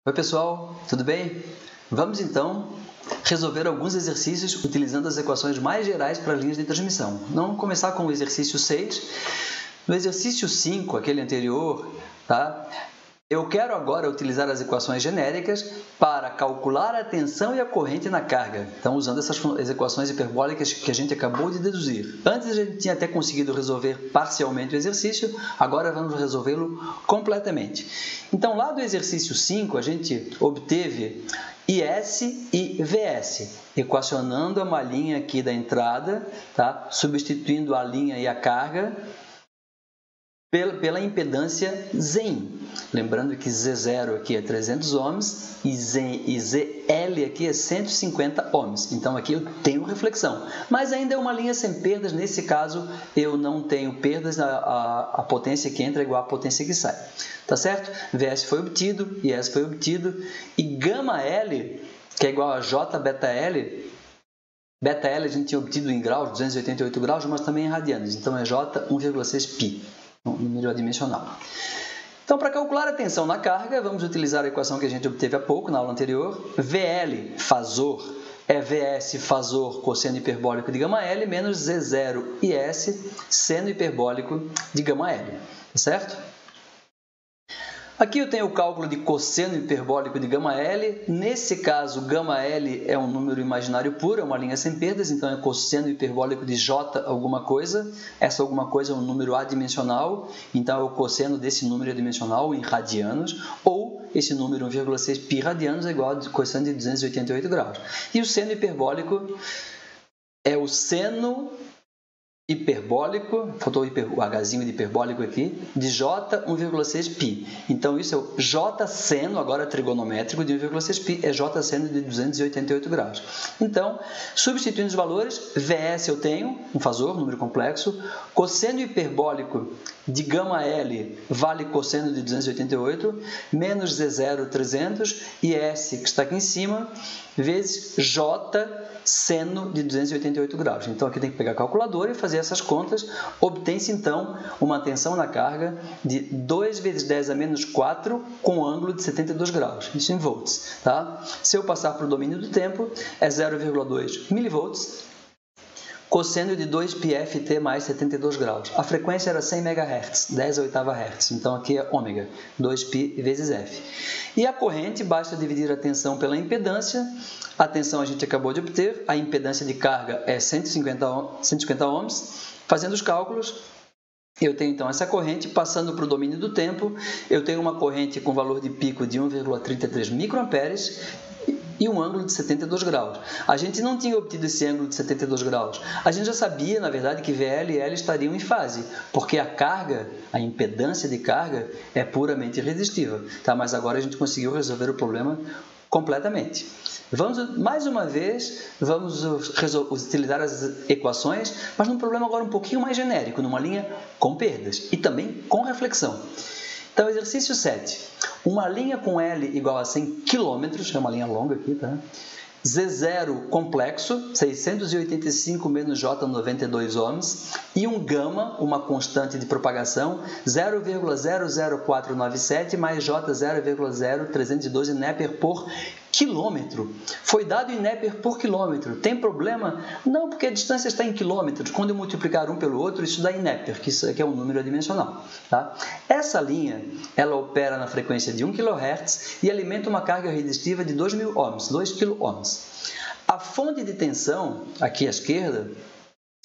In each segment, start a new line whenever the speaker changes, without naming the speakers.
Oi pessoal, tudo bem? Vamos então resolver alguns exercícios utilizando as equações mais gerais para linhas de transmissão. Vamos começar com o exercício 6. No exercício 5, aquele anterior, tá? Eu quero agora utilizar as equações genéricas para calcular a tensão e a corrente na carga. Então, usando essas equações hiperbólicas que a gente acabou de deduzir. Antes a gente tinha até conseguido resolver parcialmente o exercício, agora vamos resolvê-lo completamente. Então, lá do exercício 5, a gente obteve IS e VS, equacionando uma linha aqui da entrada, substituindo a linha e a carga pela impedância Zin. Lembrando que Z0 aqui é 300 ohms e ZL aqui é 150 ohms. Então, aqui eu tenho reflexão. Mas ainda é uma linha sem perdas. Nesse caso, eu não tenho perdas. A potência que entra é igual à potência que sai. Tá certo? VS foi obtido, IS foi obtido. E gama L, que é igual a J beta L, beta L a gente tinha obtido em graus, 288 graus, mas também em radianos. Então, é J 1,6 π. Número adimensional. Então, para calcular a tensão na carga, vamos utilizar a equação que a gente obteve há pouco, na aula anterior. VL, fasor, é VS, fasor, cosseno hiperbólico de gama L, menos Z0, IS, seno hiperbólico de gama L. Certo? Aqui eu tenho o cálculo de cosseno hiperbólico de gama L. Nesse caso, gama L é um número imaginário puro, é uma linha sem perdas, então é cosseno hiperbólico de J alguma coisa. Essa alguma coisa é um número adimensional, então é o cosseno desse número adimensional em radianos, ou esse número 1,6 π radianos é igual ao cosseno de 288 graus. E o seno hiperbólico é o seno hiperbólico, faltou o Hzinho de hiperbólico aqui, de J 1,6 π. Então, isso é o J seno, agora trigonométrico, de 1,6 π, é J seno de 288 graus. Então, substituindo os valores, VS eu tenho, um fasor, número complexo, cosseno hiperbólico de gama L vale cosseno de 288, menos Z0, 300, e S, que está aqui em cima, vezes J seno de 288 graus. Então, aqui tem que pegar a calculadora e fazer essas contas. Obtém-se, então, uma tensão na carga de 2 vezes 10 a menos 4 com ângulo de 72 graus. Isso em volts. Tá? Se eu passar para o domínio do tempo, é 0,2 milivolts, cosseno de 2πft mais 72 graus. A frequência era 100 MHz, 10 a oitava Hz. Então, aqui é ômega, 2π vezes f. E a corrente, basta dividir a tensão pela impedância. A tensão a gente acabou de obter. A impedância de carga é 150 ohms. Fazendo os cálculos, eu tenho, então, essa corrente passando para o domínio do tempo. Eu tenho uma corrente com valor de pico de 1,33 microamperes e um ângulo de 72 graus. A gente não tinha obtido esse ângulo de 72 graus. A gente já sabia, na verdade, que VL e L estariam em fase, porque a carga, a impedância de carga, é puramente irresistível. Tá? Mas agora a gente conseguiu resolver o problema completamente. Mais uma vez, vamos utilizar as equações, mas num problema agora um pouquinho mais genérico, numa linha com perdas e também com reflexão. Então, exercício 7. Uma linha com L igual a 100 km, é uma linha longa aqui, tá? Z0 complexo, 685 menos J 92 ohms, e um gama, uma constante de propagação, 0,00497 mais J 0,0312 Nepper por quilômetro. Foi dado em Nepper por quilômetro. Tem problema? Não, porque a distância está em quilômetros. Quando eu multiplicar um pelo outro, isso dá em Nepper, que isso aqui é um número adimensional. Tá? Essa linha, ela opera na frequência de 1 kHz e alimenta uma carga resistiva de 2.000 ohms, 2 kΩ. A fonte de tensão, aqui à esquerda,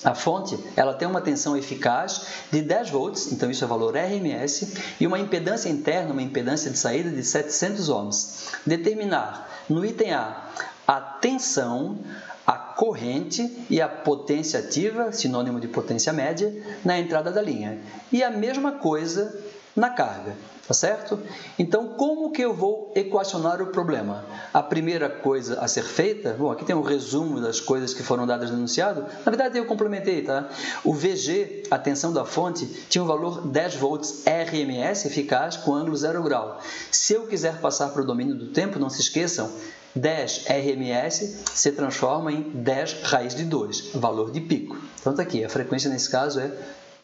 a fonte, ela tem uma tensão eficaz de 10 volts, então isso é valor RMS, e uma impedância interna, uma impedância de saída de 700 ohms. Determinar, no item A, a tensão, a corrente e a potência ativa, sinônimo de potência média, na entrada da linha. E a mesma coisa na carga. Tá certo? Então, como que eu vou equacionar o problema? A primeira coisa a ser feita, bom, aqui tem um resumo das coisas que foram dadas no enunciado. Na verdade, eu complementei, tá? O VG, a tensão da fonte, tinha um valor 10 volts RMS eficaz com ângulo 0 grau. Se eu quiser passar para o domínio do tempo, não se esqueçam, 10 RMS se transforma em 10 raiz de 2, valor de pico. Então, está aqui, a frequência nesse caso é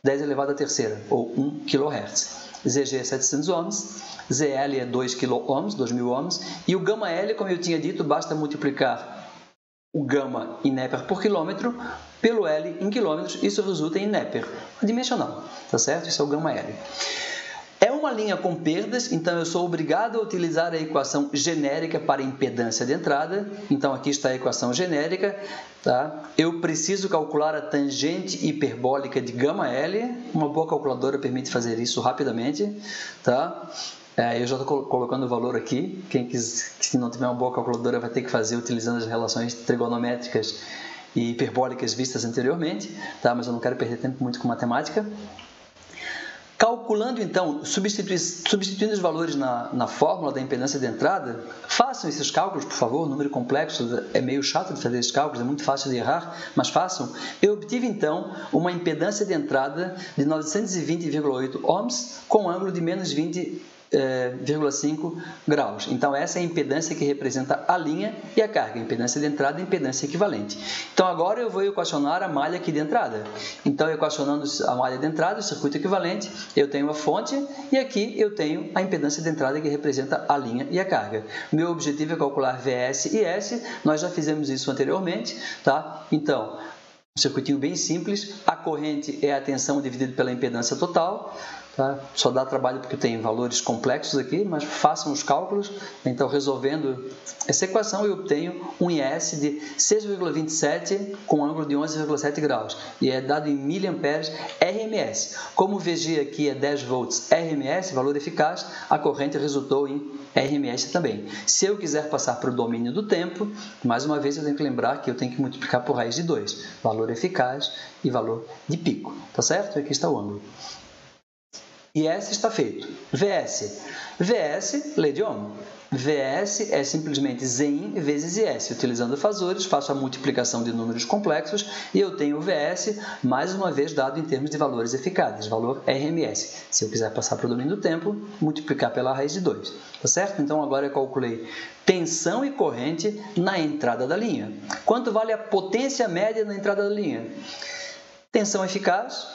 10 elevado à terceira, ou 1 kHz. ZG é 700 ohms, ZL é 2 kΩ, 2000 ohms, e o gama L, como eu tinha dito, basta multiplicar o gama em Népер por quilômetro pelo L em quilômetros, isso resulta em Néper dimensional, tá certo? Isso é o gama L. É uma linha com perdas, então eu sou obrigado a utilizar a equação genérica para impedância de entrada. Então aqui está a equação genérica, tá? Eu preciso calcular a tangente hiperbólica de gama L. Uma boa calculadora permite fazer isso rapidamente, tá? Eu já estou colocando o valor aqui. Quem se não tiver uma boa calculadora vai ter que fazer utilizando as relações trigonométricas e hiperbólicas vistas anteriormente, tá? Mas eu não quero perder tempo muito com matemática. Calculando, então, substituindo os valores na fórmula da impedância de entrada, façam esses cálculos, por favor, número complexo, é meio chato de fazer esses cálculos, é muito fácil de errar, mas façam. Eu obtive, então, uma impedância de entrada de 920,8 ohms com ângulo de menos 20,5 graus. Então, essa é a impedância que representa a linha e a carga, a impedância de entrada e a impedância equivalente. Então, agora eu vou equacionar a malha aqui de entrada. Então, equacionando a malha de entrada, o circuito equivalente, eu tenho a fonte e aqui eu tenho a impedância de entrada que representa a linha e a carga. Meu objetivo é calcular VS e S, nós já fizemos isso anteriormente, tá? Então, um circuitinho bem simples, a corrente é a tensão dividida pela impedância total, tá? Só dá trabalho porque tem valores complexos aqui, mas façam os cálculos. Então, resolvendo essa equação, eu obtenho um IS de 6,27 com ângulo de 11,7 graus. E é dado em miliamperes RMS. Como o VG aqui é 10 volts RMS, valor eficaz, a corrente resultou em RMS também. Se eu quiser passar para o domínio do tempo, mais uma vez eu tenho que lembrar que eu tenho que multiplicar por raiz de 2. Valor eficaz e valor de pico. Tá certo? Aqui está o ângulo. IS está feito. VS. VS, lei de Ohm. VS é simplesmente Zin vezes IS. Utilizando fasores, faço a multiplicação de números complexos e eu tenho o VS, mais uma vez, dado em termos de valores eficazes, valor RMS. Se eu quiser passar para o domínio do tempo, multiplicar pela raiz de 2. Tá certo? Então, agora eu calculei tensão e corrente na entrada da linha. Quanto vale a potência média na entrada da linha? Tensão eficaz,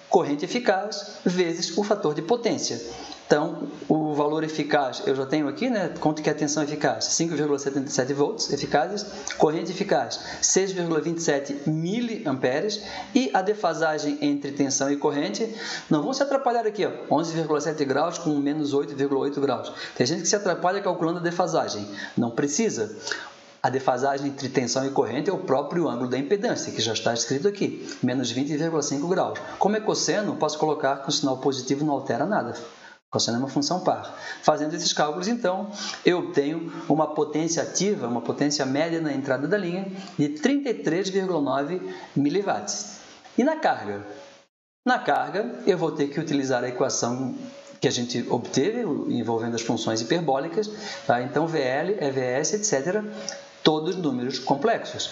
corrente eficaz, vezes o fator de potência. Então, o valor eficaz eu já tenho aqui, né? Quanto que é a tensão eficaz? 5,77 volts eficazes, corrente eficaz 6,27 miliamperes e a defasagem entre tensão e corrente, não vão se atrapalhar aqui, ó, 11,7 graus com menos 8,8 graus. Tem gente que se atrapalha calculando a defasagem, não precisa. A defasagem entre tensão e corrente é o próprio ângulo da impedância, que já está escrito aqui, menos 20,5 graus. Como é cosseno, posso colocar que o sinal positivo não altera nada. Cosseno é uma função par. Fazendo esses cálculos, então, eu obtenho uma potência ativa, uma potência média na entrada da linha, de 33,9 miliwatts. E na carga? Na carga, eu vou ter que utilizar a equação que a gente obteve, envolvendo as funções hiperbólicas, tá? Então, VL, EVS, etc., todos números complexos.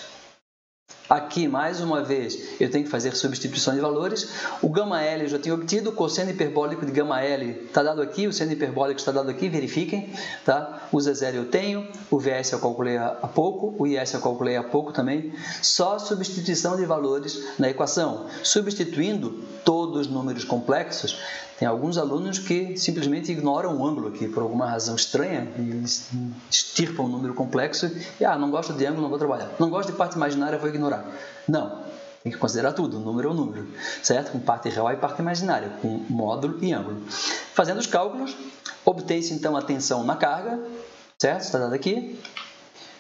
Aqui, mais uma vez, eu tenho que fazer substituição de valores. O gama L eu já tinha obtido, o cosseno hiperbólico de gama L está dado aqui, o seno hiperbólico está dado aqui, verifiquem. Tá? O Z0 eu tenho, o VS eu calculei há pouco, o IS eu calculei há pouco também. Só substituição de valores na equação. Substituindo todos os números complexos, tem alguns alunos que simplesmente ignoram o ângulo aqui, por alguma razão estranha, e eles extirpam o número complexo e, não gosto de ângulo, não vou trabalhar. Não gosto de parte imaginária, vou ignorar. Não, tem que considerar tudo, o número é o número, certo? Com parte real e parte imaginária, com módulo e ângulo. Fazendo os cálculos, obtém-se então a tensão na carga, certo? Está dado aqui.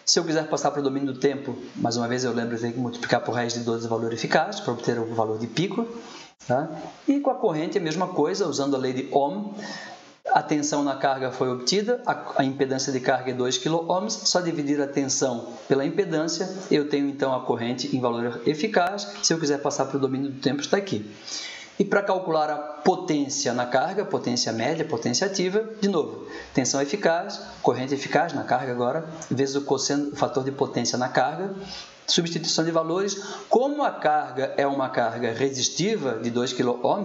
Se eu quiser passar para o domínio do tempo, mais uma vez eu lembro que eu tenho que multiplicar por raiz de 12 o valor eficaz, para obter o valor de pico. Tá? E com a corrente a mesma coisa, usando a lei de Ohm, a tensão na carga foi obtida, a impedância de carga é 2 kΩ, só dividir a tensão pela impedância, eu tenho então a corrente em valor eficaz. Se eu quiser passar para o domínio do tempo, está aqui. E para calcular a potência na carga, potência média, potência ativa, de novo, tensão eficaz, corrente eficaz na carga agora, vezes o fator de potência na carga, substituição de valores. Como a carga é uma carga resistiva de 2 kΩ,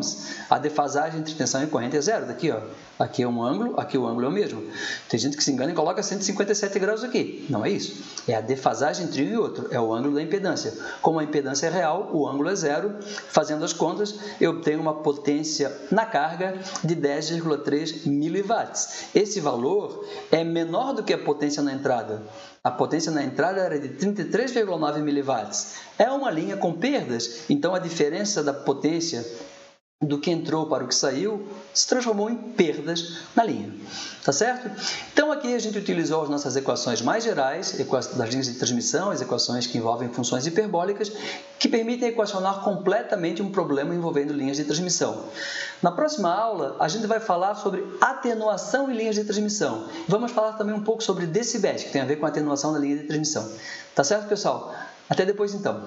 a defasagem entre tensão e corrente é zero. Daqui, ó. Aqui é um ângulo, aqui o ângulo é o mesmo. Tem gente que se engana e coloca 157 graus aqui. Não é isso. É a defasagem entre um e outro. É o ângulo da impedância. Como a impedância é real, o ângulo é zero. Fazendo as contas, eu obtenho uma potência na carga de 10,3 miliwatts. Esse valor é menor do que a potência na entrada. A potência na entrada era de 33,9 miliwatts. É uma linha com perdas, então a diferença da potência do que entrou para o que saiu se transformou em perdas na linha. Tá certo? Então aqui a gente utilizou as nossas equações mais gerais, das linhas de transmissão, as equações que envolvem funções hiperbólicas, que permitem equacionar completamente um problema envolvendo linhas de transmissão. Na próxima aula, a gente vai falar sobre atenuação em linhas de transmissão. Vamos falar também um pouco sobre decibéis, que tem a ver com a atenuação da linha de transmissão. Tá certo, pessoal? Até depois, então.